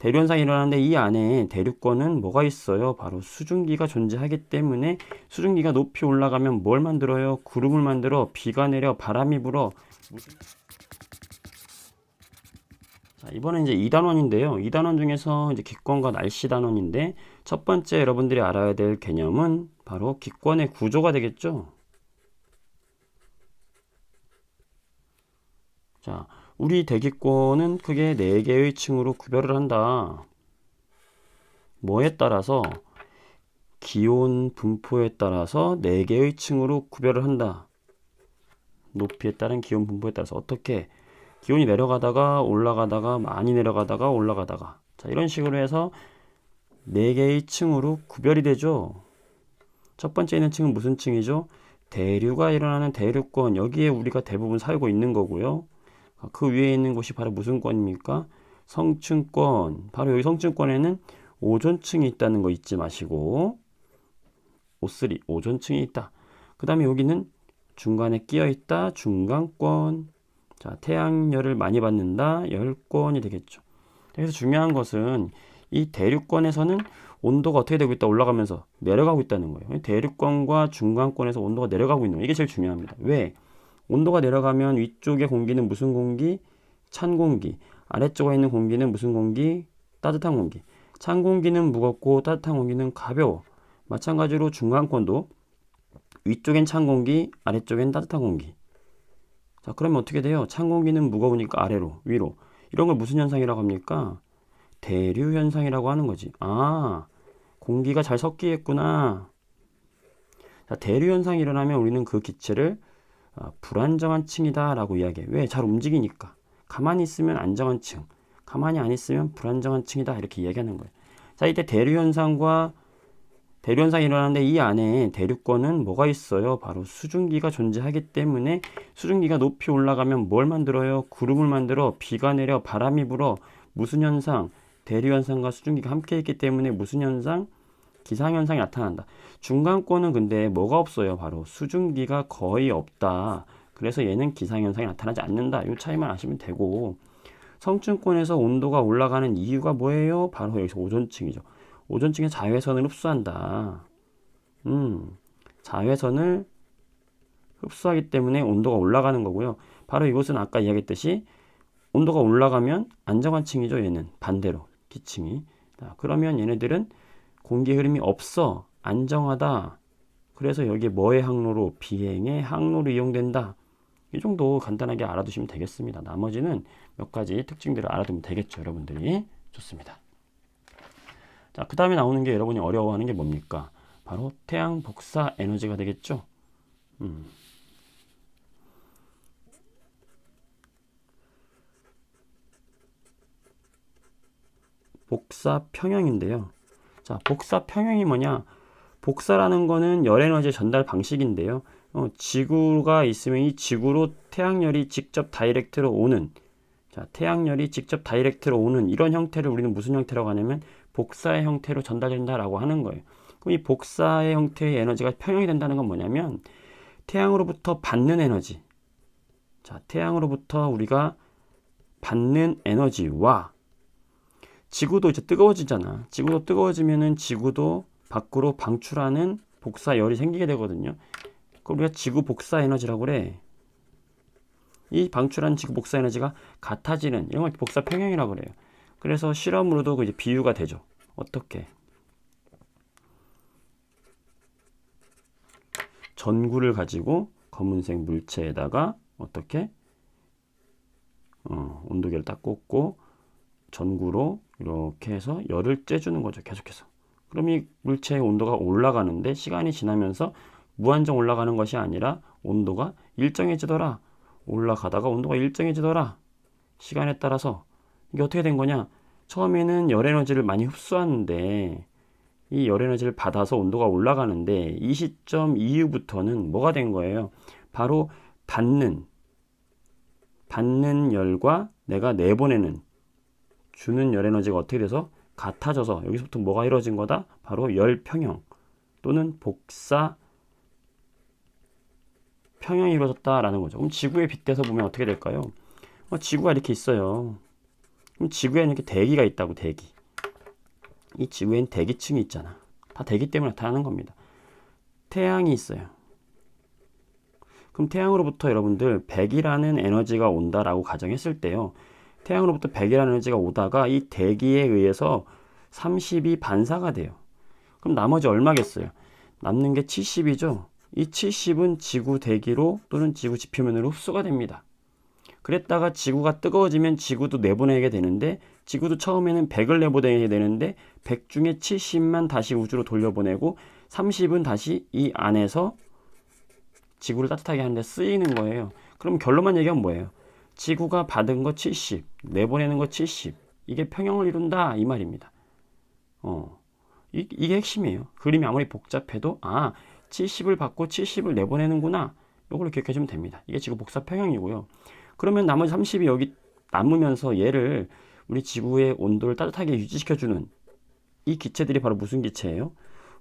대류현상이 일어나는데 이 안에 대류권은 뭐가 있어요? 바로 수증기가 존재하기 때문에 수증기가 높이 올라가면 뭘 만들어요? 구름을 만들어, 비가 내려, 바람이 불어. 자, 이번엔 이제 2단원인데요. 2단원 중에서 이제 기권과 날씨 단원인데 첫 번째 여러분들이 알아야 될 개념은 바로 기권의 구조가 되겠죠. 자, 우리 대기권은 크게 4개의 층으로 구별을 한다. 뭐에 따라서? 기온 분포에 따라서 4개의 층으로 구별을 한다. 높이에 따른 기온 분포에 따라서 어떻게? 기온이 내려가다가 올라가다가 많이 내려가다가 올라가다가 자, 이런 식으로 해서 4개의 층으로 구별이 되죠. 첫 번째 있는 층은 무슨 층이죠? 대류가 일어나는 대류권. 여기에 우리가 대부분 살고 있는 거고요. 그 위에 있는 곳이 바로 무슨 권입니까? 성층권. 바로 여기 성층권에는 오존층이 있다는 거 잊지 마시고 O3 오존층이 있다. 그 다음에 여기는 중간에 끼어 있다. 중간권. 자, 태양열을 많이 받는다. 열권이 되겠죠. 그래서 중요한 것은 이 대류권에서는 온도가 어떻게 되고 있다? 올라가면서 내려가고 있다는 거예요. 대류권과 중간권에서 온도가 내려가고 있는 거예요. 이게 제일 중요합니다. 왜? 온도가 내려가면 위쪽의 공기는 무슨 공기? 찬 공기. 아래쪽에 있는 공기는 무슨 공기? 따뜻한 공기. 찬 공기는 무겁고 따뜻한 공기는 가벼워. 마찬가지로 중간권도 위쪽엔 찬 공기, 아래쪽엔 따뜻한 공기. 자, 그러면 어떻게 돼요? 찬 공기는 무거우니까 아래로, 위로. 이런 걸 무슨 현상이라고 합니까? 대류 현상이라고 하는 거지. 아, 공기가 잘 섞이겠구나. 자, 대류 현상이 일어나면 우리는 그 기체를 불안정한 층이다 라고 이야기해. 왜? 잘 움직이니까. 가만히 있으면 안정한 층, 가만히 안 있으면 불안정한 층이다 이렇게 이야기하는 거예요. 자, 이때 대류 현상이 일어나는데 이 안에 대류권은 뭐가 있어요? 바로 수증기가 존재하기 때문에 수증기가 높이 올라가면 뭘 만들어요? 구름을 만들어, 비가 내려, 바람이 불어. 무슨 현상? 대류 현상과 수증기가 함께 있기 때문에 무슨 현상? 기상현상이 나타난다. 중간권은 근데 뭐가 없어요? 바로 수증기가 거의 없다. 그래서 얘는 기상현상이 나타나지 않는다. 이 차이만 아시면 되고, 성층권에서 온도가 올라가는 이유가 뭐예요? 바로 여기서 오존층이죠. 오존층에 자외선을 흡수한다. 자외선을 흡수하기 때문에 온도가 올라가는 거고요. 바로 이것은 아까 이야기했듯이 온도가 올라가면 안정한 층이죠. 얘는 반대로 기층이. 그러면 얘네들은 공기 흐름이 없어. 안정하다. 그래서 여기에 뭐의 항로로? 비행의 항로로 이용된다. 이 정도 간단하게 알아두시면 되겠습니다. 나머지는 몇 가지 특징들을 알아두면 되겠죠. 여러분들이. 좋습니다. 자, 그 다음에 나오는 게 여러분이 어려워하는 게 뭡니까? 바로 태양 복사 에너지가 되겠죠. 복사 평형인데요. 자, 복사 평형이 뭐냐? 복사라는 거는 열 에너지 전달 방식인데요. 지구가 있으면 이 지구로 태양열이 직접 다이렉트로 오는, 자, 태양열이 직접 다이렉트로 오는 이런 형태를 우리는 무슨 형태라고 하냐면 복사의 형태로 전달된다라고 하는 거예요. 그럼 이 복사의 형태의 에너지가 평형이 된다는 건 뭐냐면 태양으로부터 받는 에너지, 자, 태양으로부터 우리가 받는 에너지와 지구도 이제 뜨거워지잖아. 지구도 뜨거워지면은 지구도 밖으로 방출하는 복사열이 생기게 되거든요. 그걸 우리가 지구 복사 에너지라고 그래. 이 방출한 지구 복사 에너지가 같아지는 이런 걸 복사 평형이라고 그래요. 그래서 실험으로도 그 이제 비유가 되죠. 어떻게? 전구를 가지고 검은색 물체에다가 어떻게? 온도계를 딱 꽂고 전구로 이렇게 해서 열을 쬐주는 거죠. 계속해서. 그럼 이 물체의 온도가 올라가는데 시간이 지나면서 무한정 올라가는 것이 아니라 온도가 일정해지더라. 올라가다가 온도가 일정해지더라. 시간에 따라서. 이게 어떻게 된 거냐? 처음에는 열 에너지를 많이 흡수하는데 이 열 에너지를 받아서 온도가 올라가는데 이 시점 이후부터는 뭐가 된 거예요? 바로 받는 열과 내가 내보내는 주는 열 에너지가 어떻게 돼서 같아져서 여기서부터 뭐가 이루어진 거다? 바로 열 평형 또는 복사 평형이 이루어졌다라는 거죠. 그럼 지구에 빗대서 보면 어떻게 될까요? 지구가 이렇게 있어요. 그럼 지구에는 이렇게 대기가 있다고, 대기. 이 지구에는 대기층이 있잖아. 다 대기 때문에 나타나는 겁니다. 태양이 있어요. 그럼 태양으로부터 여러분들 100이라는 에너지가 온다라고 가정했을 때요. 태양으로부터 100이라는 에너지가 오다가 이 대기에 의해서 30이 반사가 돼요. 그럼 나머지 얼마겠어요? 남는 게 70이죠. 이 70은 지구 대기로 또는 지구 지표면으로 흡수가 됩니다. 그랬다가 지구가 뜨거워지면 지구도 내보내게 되는데, 지구도 처음에는 100을 내보내게 되는데 100 중에 70만 다시 우주로 돌려보내고 30은 다시 이 안에서 지구를 따뜻하게 하는데 쓰이는 거예요. 그럼 결론만 얘기하면 뭐예요? 지구가 받은 거 70, 내보내는 거 70. 이게 평형을 이룬다 이 말입니다. 이게 핵심이에요. 그림이 아무리 복잡해도 70을 받고 70을 내보내는구나. 이걸 기억해주면 됩니다. 이게 지구 복사 평형이고요. 그러면 나머지 30이 여기 남으면서 얘를 우리 지구의 온도를 따뜻하게 유지시켜주는 이 기체들이 바로 무슨 기체예요?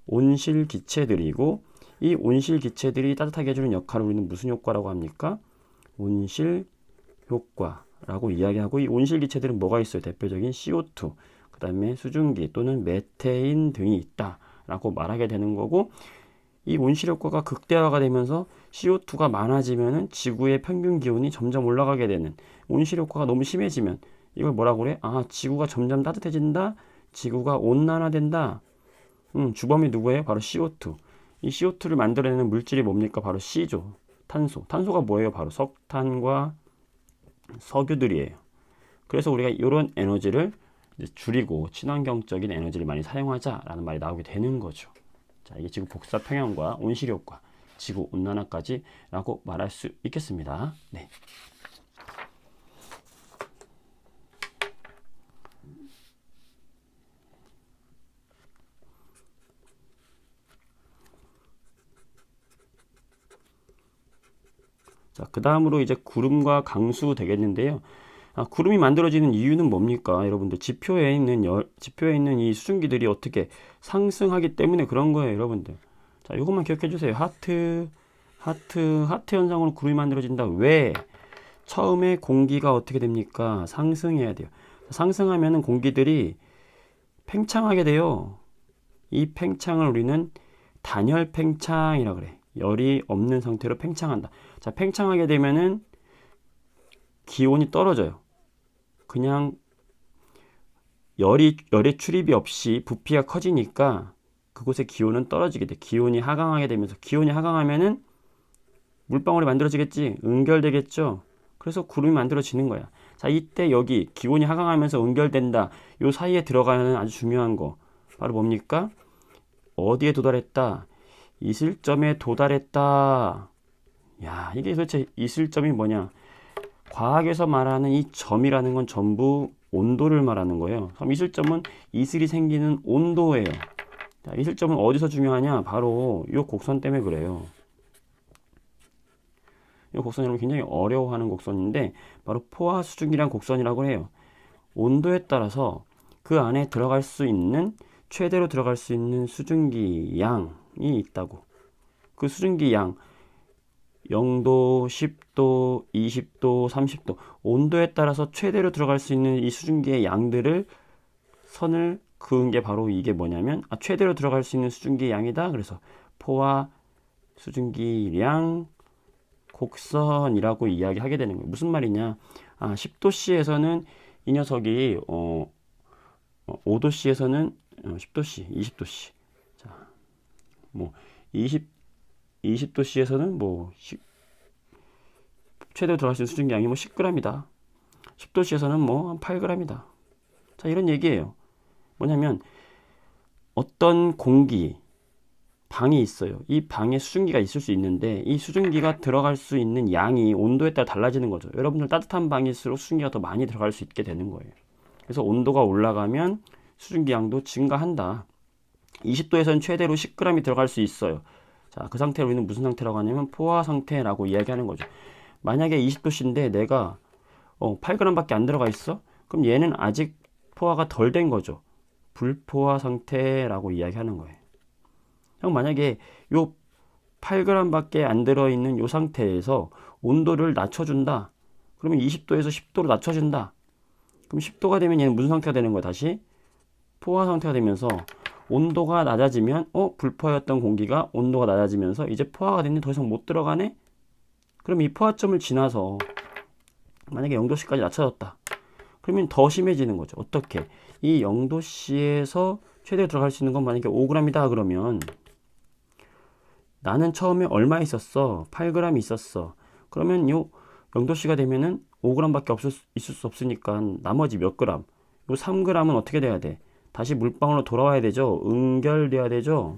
온실 기체들이고, 이 온실 기체들이 따뜻하게 해주는 역할을 우리는 무슨 효과라고 합니까? 온실 효과라고 이야기하고, 이 온실 기체들은 뭐가 있어요? 대표적인 CO2, 그 다음에 수증기 또는 메테인 등이 있다라고 말하게 되는 거고, 이 온실 효과가 극대화가 되면서 CO2가 많아지면은 지구의 평균 기온이 점점 올라가게 되는, 온실 효과가 너무 심해지면 이걸 뭐라고 그래? 지구가 점점 따뜻해진다, 지구가 온난화된다. 주범이 누구예요? 바로 CO2. 이 CO2를 만들어내는 물질이 뭡니까? 바로 C죠. 탄소. 탄소가 뭐예요? 바로 석탄과 석유들이에요. 그래서 우리가 이런 에너지를 이제 줄이고 친환경적인 에너지를 많이 사용하자라는 말이 나오게 되는 거죠. 자, 이게 지구 복사 평형과 온실 효과, 지구 온난화까지 라고 말할 수 있겠습니다. 네. 자, 그 다음으로 이제 구름과 강수 되겠는데요. 구름이 만들어지는 이유는 뭡니까? 여러분들 지표에 있는 이 수증기들이 어떻게 상승하기 때문에 그런 거예요, 여러분들. 자, 이것만 기억해 주세요. 하트 현상으로 구름이 만들어진다. 왜? 처음에 공기가 어떻게 됩니까? 상승해야 돼요. 상승하면은 공기들이 팽창하게 돼요. 이 팽창을 우리는 단열 팽창이라 그래. 열이 없는 상태로 팽창한다. 자, 팽창하게 되면은 기온이 떨어져요. 그냥 열의 출입이 없이 부피가 커지니까 그곳의 기온은 떨어지게 돼. 기온이 하강하게 되면서, 기온이 하강하면은 물방울이 만들어지겠지. 응결되겠죠. 그래서 구름이 만들어지는 거야. 자, 이때 여기 기온이 하강하면서 응결된다. 요 사이에 들어가는 아주 중요한 거 바로 뭡니까? 어디에 도달했다? 이슬점에 도달했다. 야, 이게 도대체 이슬점이 뭐냐? 과학에서 말하는 이 점이라는 건 전부 온도를 말하는 거예요. 그럼 이슬점은 이슬이 생기는 온도예요. 자, 이슬점은 어디서 중요하냐? 바로 이 곡선 때문에 그래요. 이 곡선 여러분 굉장히 어려워하는 곡선인데 바로 포화 수증기란 곡선이라고 해요. 온도에 따라서 그 안에 들어갈 수 있는, 최대로 들어갈 수 있는 수증기 양이 있다고. 그 수증기 양 0도, 10도, 20도, 30도 온도에 따라서 최대로 들어갈 수 있는 이 수증기의 양들을 선을 그은 게 바로 이게 뭐냐면 최대로 들어갈 수 있는 수증기의 양이다. 그래서 포화 수증기량 곡선이라고 이야기하게 되는 거예요. 무슨 말이냐? 10도씨에서는 이 녀석이 5도씨에서는 10도씨, 20도씨. 자, 뭐 20도씨에서는 뭐 최대로 들어갈 수 있는 수증기 양이 뭐 10g이다. 10도씨에서는 뭐 한 8g이다. 자, 이런 얘기예요. 뭐냐면 어떤 방이 있어요. 이 방에 수증기가 있을 수 있는데 이 수증기가 들어갈 수 있는 양이 온도에 따라 달라지는 거죠. 여러분들 따뜻한 방일수록 수증기가 더 많이 들어갈 수 있게 되는 거예요. 그래서 온도가 올라가면 수증기 양도 증가한다. 20도에서는 최대로 10g이 들어갈 수 있어요. 자, 그 상태를 우리는 무슨 상태라고 하냐면 포화 상태라고 이야기하는 거죠. 만약에 20도씨인데 내가 8g밖에 안 들어가 있어? 그럼 얘는 아직 포화가 덜 된 거죠. 불포화 상태라고 이야기하는 거예요. 형, 만약에 요 8g밖에 안 들어있는 요 상태에서 온도를 낮춰준다. 그러면 20도에서 10도로 낮춰준다. 그럼 10도가 되면 얘는 무슨 상태가 되는 거야? 다시 포화 상태가 되면서 온도가 낮아지면 불포화였던 공기가 온도가 낮아지면서 이제 포화가 됐는데 더 이상 못 들어가네? 그럼 이 포화점을 지나서 만약에 0도씨까지 낮춰졌다. 그러면 더 심해지는 거죠. 어떻게? 이 0도씨에서 최대로 들어갈 수 있는 건 만약에 5g이다 그러면 나는 처음에 얼마 있었어? 8g 있었어. 그러면 요 0도씨가 되면은 5g밖에 있을 수 없으니까 나머지 몇 g? 요 3g은 어떻게 돼야 돼? 다시 물방울로 돌아와야 되죠. 응결돼야 되죠.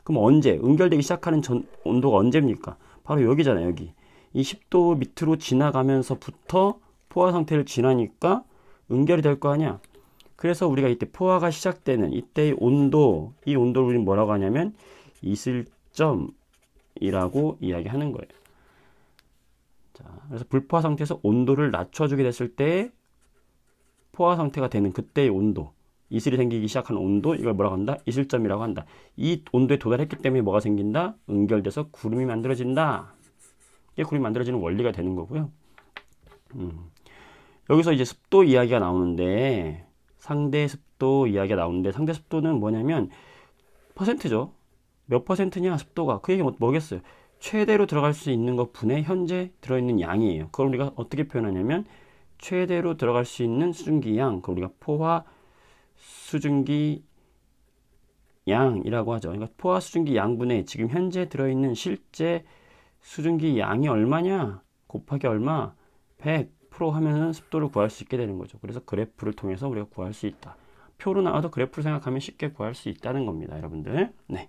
그럼 언제? 응결되기 시작하는 온도가 언제입니까? 바로 여기잖아요. 여기. 이 10도 밑으로 지나가면서부터 포화 상태를 지나니까 응결이 될 거 아니야. 그래서 우리가 이때 포화가 시작되는 이때의 온도, 이 온도를 우리는 뭐라고 하냐면 이슬점이라고 이야기하는 거예요. 자, 그래서 불포화 상태에서 온도를 낮춰주게 됐을 때 포화 상태가 되는 그때의 온도, 이슬이 생기기 시작하는 온도, 이걸 뭐라고 한다? 이슬점이라고 한다. 이 온도에 도달했기 때문에 뭐가 생긴다? 응결돼서 구름이 만들어진다. 이게 구름이 만들어지는 원리가 되는 거고요. 여기서 이제 습도 이야기가 나오는데 상대 습도 이야기가 나오는데 상대 습도는 뭐냐면 퍼센트죠. 몇 퍼센트냐 습도가. 그 얘기 뭐겠어요? 최대로 들어갈 수 있는 것 분의 현재 들어있는 양이에요. 그걸 우리가 어떻게 표현하냐면 최대로 들어갈 수 있는 수증기 양, 그걸 우리가 포화 수증기 양이라고 하죠. 그러니까 포화 수증기 양분의 지금 현재 들어있는 실제 수증기 양이 얼마냐 곱하기 얼마 100% 하면은 습도를 구할 수 있게 되는 거죠. 그래서 그래프를 통해서 우리가 구할 수 있다. 표로 나와도 그래프를 생각하면 쉽게 구할 수 있다는 겁니다, 여러분들. 네.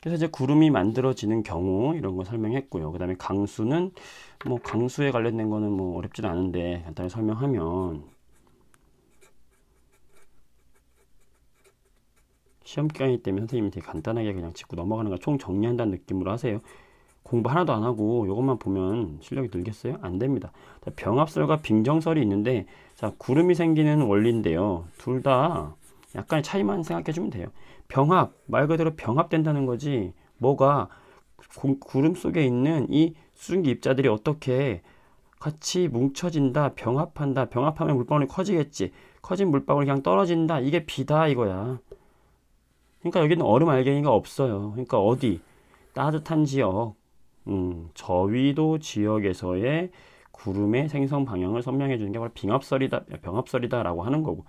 그래서 이제 구름이 만들어지는 경우 이런 거 설명했고요. 그 다음에 강수는 뭐 강수에 관련된 거는 뭐 어렵진 않은데 간단히 설명하면 시험 기간이기 때문에 선생님이 되게 간단하게 그냥 짚고 넘어가는 거 총 정리한다는 느낌으로 하세요. 공부 하나도 안 하고 이것만 보면 실력이 늘겠어요? 안 됩니다. 자, 병합설과 빙정설이 있는데 자, 구름이 생기는 원리인데요. 둘 다 약간의 차이만 생각해 주면 돼요. 병합, 말 그대로 병합된다는 거지. 뭐가 구름 속에 있는 이 수증기 입자들이 어떻게 같이 뭉쳐진다, 병합한다. 병합하면 물방울이 커지겠지. 커진 물방울이 그냥 떨어진다. 이게 비다 이거야. 그러니까 여기는 얼음 알갱이가 없어요. 그러니까 어디? 따뜻한 지역, 저위도 지역에서의 구름의 생성 방향을 설명해 주는 게 바로 빙합설이다, 병합설이다라고 하는 거고.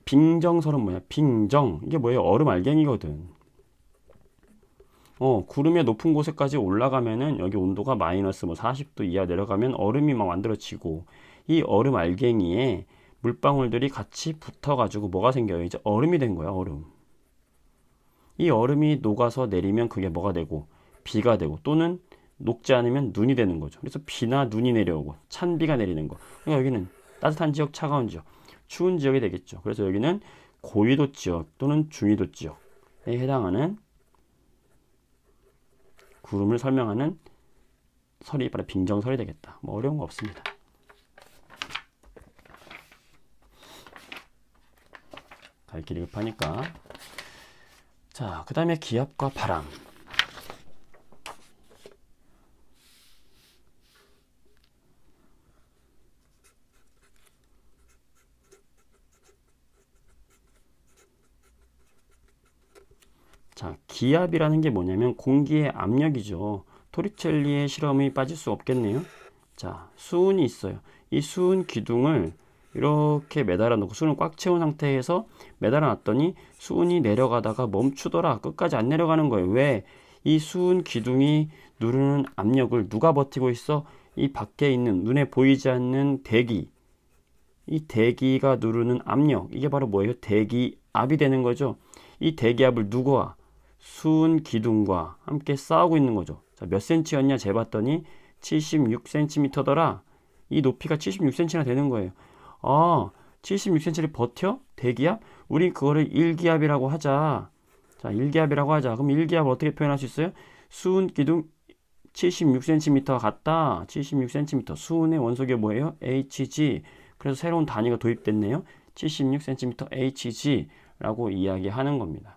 빙정설은 뭐야? 빙정. 이게 뭐예요? 얼음 알갱이거든. 구름의 높은 곳에까지 올라가면은 여기 온도가 마이너스 뭐 40도 이하 내려가면 얼음이 막 만들어지고 이 얼음 알갱이에 물방울들이 같이 붙어가지고 뭐가 생겨요? 이제 얼음이 된 거야, 얼음. 이 얼음이 녹아서 내리면 그게 뭐가 되고 비가 되고 또는 녹지 않으면 눈이 되는 거죠. 그래서 비나 눈이 내려오고 찬비가 내리는 거. 그러니까 여기는 따뜻한 지역, 차가운 지역, 추운 지역이 되겠죠. 그래서 여기는 고위도 지역 또는 중위도 지역에 해당하는 구름을 설명하는 설이 바로 빙정설이 되겠다. 뭐 어려운 거 없습니다. 갈 길이 급하니까. 자, 그 다음에 기압과 바람. 자, 기압이라는 게 뭐냐면 공기의 압력이죠. 토리첼리의 실험이 빠질 수 없겠네요. 자, 수은이 있어요. 이 수은 기둥을 이렇게 매달아 놓고 수은을 꽉 채운 상태에서 매달아 놨더니 수은이 내려가다가 멈추더라. 끝까지 안 내려가는 거예요. 왜? 이 수은 기둥이 누르는 압력을 누가 버티고 있어? 이 밖에 있는 눈에 보이지 않는 대기. 이 대기가 누르는 압력. 이게 바로 뭐예요? 대기압이 되는 거죠. 이 대기압을 누구와? 수은 기둥과 함께 싸우고 있는 거죠. 자, 몇 cm였냐 재봤더니 76cm더라. 이 높이가 76cm나 되는 거예요. 76cm를 버텨? 대기압? 우리 그거를 일기압이라고 하자. 자, 일기압이라고 하자. 그럼 일기압을 어떻게 표현할 수 있어요? 수은 기둥 76cm 같다. 76cm. 수은의 원소계 뭐예요? Hg. 그래서 새로운 단위가 도입됐네요. 76cm Hg라고 이야기하는 겁니다.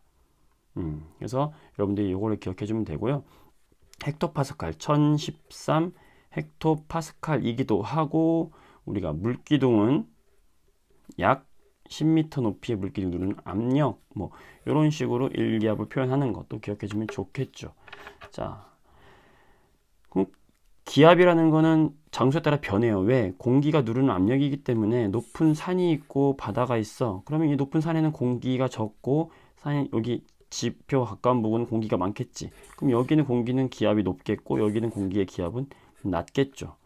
그래서 여러분들이 이거를 기억해 주면 되고요. 헥토파스칼 1013 헥토파스칼이기도 하고, 우리가 물기둥은 약 10m 높이의 물기둥 누르는 압력, 뭐 이런 식으로 일기압을 표현하는 것도 기억해 주면 좋겠죠. 자, 그럼 기압이라는 거는 장소에 따라 변해요. 왜? 공기가 누르는 압력이기 때문에. 높은 산이 있고 바다가 있어. 그러면 이 높은 산에는 공기가 적고, 여기 지표 가까운 부분은 공기가 많겠지. 그럼 여기는 공기는 기압이 높겠고, 여기는 공기의 기압은 낮겠죠.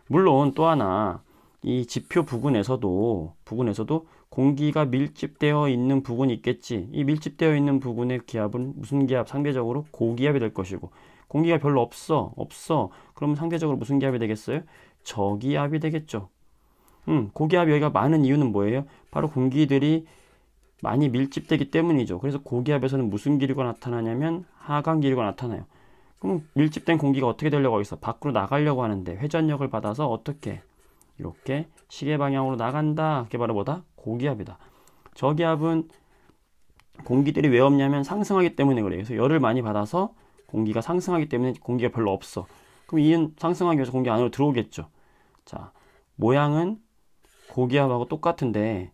물론 또 하나, 이 지표 부근에서도 공기가 밀집되어 있는 부분이 있겠지. 이 밀집되어 있는 부분의 기압은 무슨 기압? 상대적으로 고기압이 될 것이고, 공기가 별로 없어. 그러면 상대적으로 무슨 기압이 되겠어요? 저기압이 되겠죠. 고기압이 여기가 많은 이유는 뭐예요? 바로 공기들이 많이 밀집되기 때문이죠. 그래서 고기압에서는 무슨 기류가 나타나냐면 하강 기류가 나타나요. 그럼 밀집된 공기가 어떻게 되려고 하겠어? 밖으로 나가려고 하는데 회전력을 받아서 어떻게? 이렇게 시계 방향으로 나간다. 그게 바로 뭐다? 고기압이다. 저기압은 공기들이 왜 없냐면 상승하기 때문에 그래요. 그래서 열을 많이 받아서 공기가 상승하기 때문에 공기가 별로 없어. 그럼 이 상승하기 위해서 공기 안으로 들어오겠죠. 자, 모양은 고기압하고 똑같은데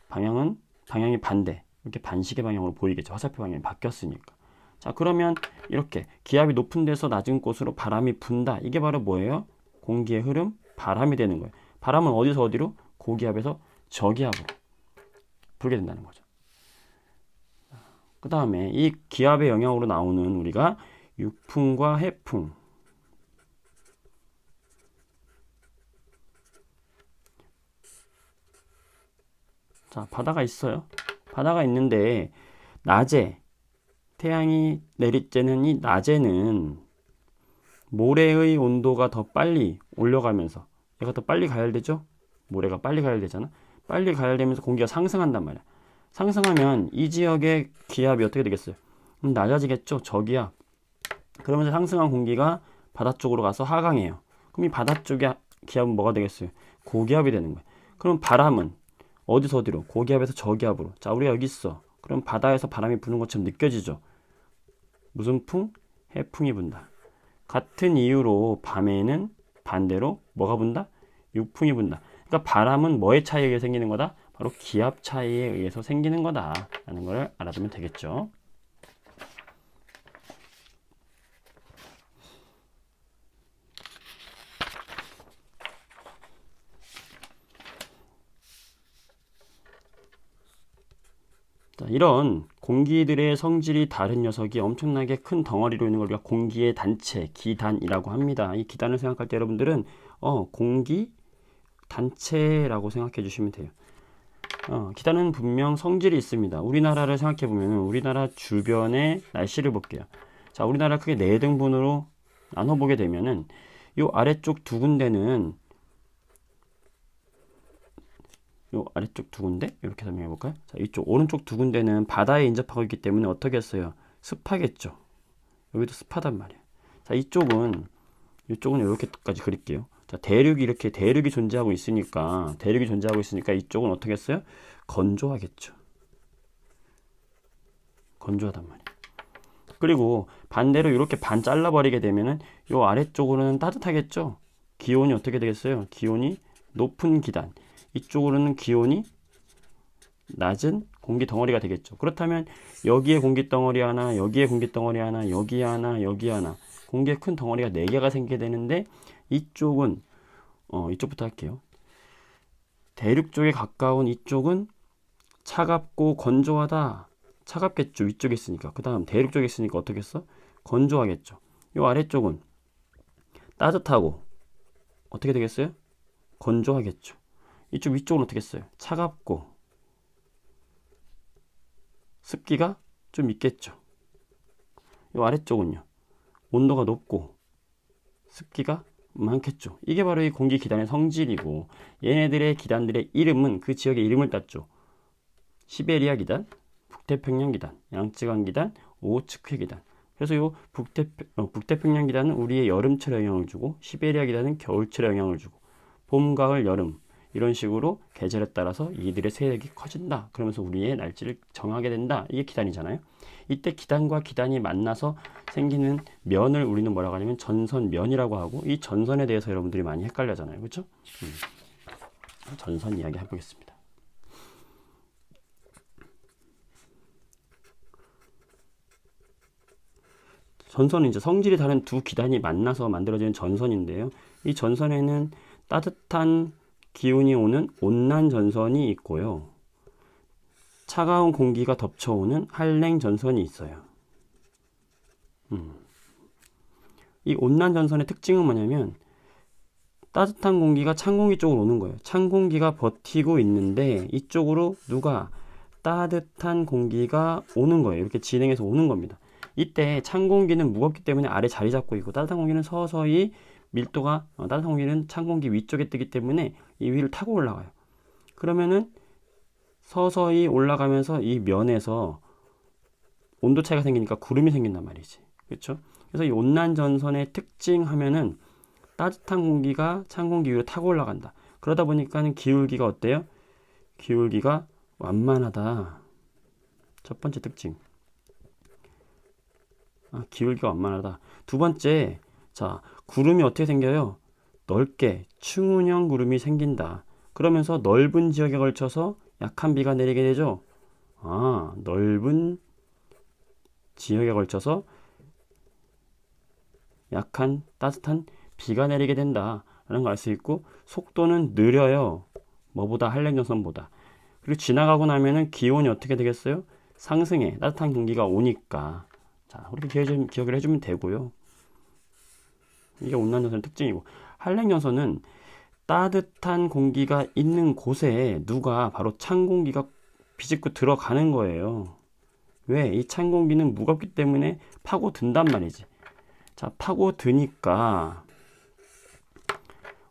방향이 반대. 이렇게 반시계 방향으로 보이겠죠. 화살표 방향이 바뀌었으니까. 자, 그러면 이렇게 기압이 높은 데서 낮은 곳으로 바람이 분다. 이게 바로 뭐예요? 공기의 흐름, 바람이 되는 거예요. 바람은 어디서 어디로? 고기압에서 저기압으로 불게 된다는 거죠. 그 다음에 이 기압의 영향으로 나오는 우리가 육풍과 해풍. 자, 바다가 있어요. 바다가 있는데 낮에 태양이 내릴 때는, 이 낮에는 모래의 온도가 더 빨리 올려가면서, 얘가 더 빨리 가열되죠? 모래가 빨리 가열되잖아. 빨리 가열되면서 공기가 상승한단 말이야. 상승하면 이 지역의 기압이 어떻게 되겠어요? 낮아지겠죠? 저기압. 그러면서 상승한 공기가 바다 쪽으로 가서 하강해요. 그럼 이 바다 쪽의 기압은 뭐가 되겠어요? 고기압이 되는 거예요. 그럼 바람은 어디서 어디로? 고기압에서 저기압으로. 자, 우리가 여기 있어. 그럼 바다에서 바람이 부는 것처럼 느껴지죠? 무슨 풍? 해풍이 분다. 같은 이유로 밤에는 반대로 뭐가 분다? 육풍이 분다. 그러니까 바람은 뭐의 차이에 의해 생기는 거다? 바로 기압 차이에 의해서 생기는 거다 라는 걸 알아두면 되겠죠. 자, 이런 공기들의 성질이 다른 녀석이 엄청나게 큰 덩어리로 있는 걸 우리가 공기의 단체, 기단이라고 합니다. 이 기단을 생각할 때 여러분들은 공기 단체라고 생각해 주시면 돼요. 기단은 분명 성질이 있습니다. 우리나라를 생각해 보면 우리나라 주변의 날씨를 볼게요. 자, 우리나라 크게 4등분으로 나눠보게 되면은 요 아래쪽 두 군데는, 요 아래쪽 두 군데 이렇게 설명해 볼까요? 자, 이쪽 오른쪽 두 군데는 바다에 인접하고 있기 때문에 어떻게 했어요? 습하겠죠. 여기도 습하단 말이에요. 자, 이쪽은 이렇게까지 그릴게요. 자, 대륙이 존재하고 있으니까 이쪽은 어떻게 했어요? 건조하겠죠. 건조하단 말이에요. 그리고 반대로 이렇게 반 잘라버리게 되면은 요 아래쪽으로는 따뜻하겠죠. 기온이 어떻게 되겠어요? 기온이 높은 기단. 이쪽으로는 기온이 낮은 공기 덩어리가 되겠죠. 그렇다면 여기에 공기 덩어리 하나, 여기에 공기 덩어리 하나, 여기 하나, 여기 하나, 공기의 큰 덩어리가 4개가 생기게 되는데, 이쪽은 이쪽부터 할게요. 대륙 쪽에 가까운 이쪽은 차갑고 건조하다. 차갑겠죠. 위쪽에 있으니까. 그 다음 대륙 쪽에 있으니까 어떻게 했어? 건조하겠죠. 이 아래쪽은 따뜻하고 어떻게 되겠어요? 건조하겠죠. 이쪽 위쪽은 어떻게 했어요? 차갑고 습기가 좀 있겠죠. 이 아래쪽은요, 온도가 높고 습기가 많겠죠. 이게 바로 이 공기 기단의 성질이고, 얘네들의 기단들의 이름은 그 지역의 이름을 땄죠. 시베리아 기단, 북태평양 기단, 양쯔강 기단, 오호츠크해 기단. 그래서 이 북태평양 기단은 우리의 여름철에 영향을 주고, 시베리아 기단은 겨울철에 영향을 주고, 봄, 가을, 여름 이런 식으로 계절에 따라서 이들의 세력이 커진다. 그러면서 우리의 날짜를 정하게 된다. 이게 기단이잖아요. 이때 기단과 기단이 만나서 생기는 면을 우리는 뭐라고 하냐면 전선면이라고 하고, 이 전선에 대해서 여러분들이 많이 헷갈려하잖아요. 그렇죠? 전선 이야기 해보겠습니다. 전선은 이제 성질이 다른 두 기단이 만나서 만들어지는 전선인데요. 이 전선에는 따뜻한 기운이 오는 온난 전선이 있고요. 차가운 공기가 덮쳐오는 한랭 전선이 있어요. 이 온난 전선의 특징은 뭐냐면 따뜻한 공기가 찬 공기 쪽으로 오는 거예요. 찬 공기가 버티고 있는데 이쪽으로 누가 따뜻한 공기가 오는 거예요. 이렇게 진행해서 오는 겁니다. 이때 찬 공기는 무겁기 때문에 아래 자리 잡고 있고, 따뜻한 공기는 서서히 밀도가 따뜻한 공기는 찬 공기 위쪽에 뜨기 때문에 이 위를 타고 올라가요. 그러면은 서서히 올라가면서 이 면에서 온도 차이가 생기니까 구름이 생긴단 말이지. 그렇죠? 그래서 이 온난 전선의 특징 하면은 따뜻한 공기가 찬 공기 위로 타고 올라간다. 그러다 보니까는 기울기가 어때요? 기울기가 완만하다. 첫 번째 특징. 기울기가 완만하다. 두 번째, 자, 구름이 어떻게 생겨요? 넓게 충운형 구름이 생긴다. 그러면서 넓은 지역에 걸쳐서 약한 비가 내리게 되죠. 넓은 지역에 걸쳐서 약한 따뜻한 비가 내리게 된다라는 걸 알 수 있고, 속도는 느려요. 뭐보다? 한랭전선보다. 그리고 지나가고 나면은 기온이 어떻게 되겠어요? 상승해. 따뜻한 공기가 오니까. 자, 우리 기억을 해주면 되고요. 이게 온난전선의 특징이고, 한랭전선은 따뜻한 공기가 있는 곳에 누가 바로 찬 공기가 비집고 들어가는 거예요. 왜? 이 찬 공기는 무겁기 때문에 파고든단 말이지. 자, 파고드니까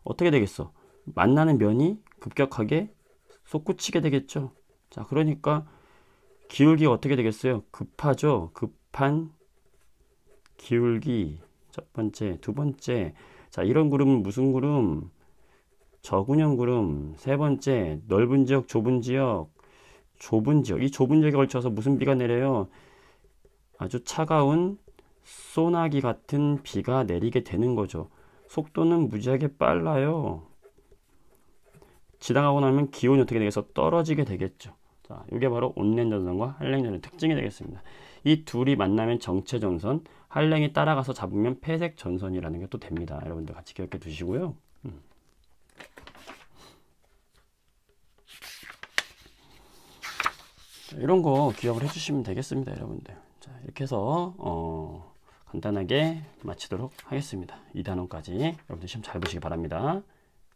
어떻게 되겠어? 만나는 면이 급격하게 솟구치게 되겠죠. 자, 그러니까 기울기가 어떻게 되겠어요? 급하죠. 급한 기울기. 첫 번째, 두 번째. 자, 이런 구름은 무슨 구름? 저군형 구름. 세 번째, 넓은 지역, 좁은 지역. 좁은 지역. 이 좁은 지역에 걸쳐서 무슨 비가 내려요? 아주 차가운 소나기 같은 비가 내리게 되는 거죠. 속도는 무지하게 빨라요. 지나가고 나면 기온이 어떻게 되겠어? 떨어지게 되겠죠. 자, 이게 바로 온냉전선과 한랭전선의 특징이 되겠습니다. 이 둘이 만나면 정체전선, 한랭이 따라가서 잡으면 폐색전선이라는 게 또 됩니다. 여러분들 같이 기억해 두시고요. 이런 거 기억을 해주시면 되겠습니다, 여러분들. 자, 이렇게 해서 간단하게 마치도록 하겠습니다. 2단원까지 여러분들 시험 잘 보시기 바랍니다.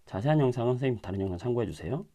자세한 영상은 선생님 다른 영상 참고해 주세요.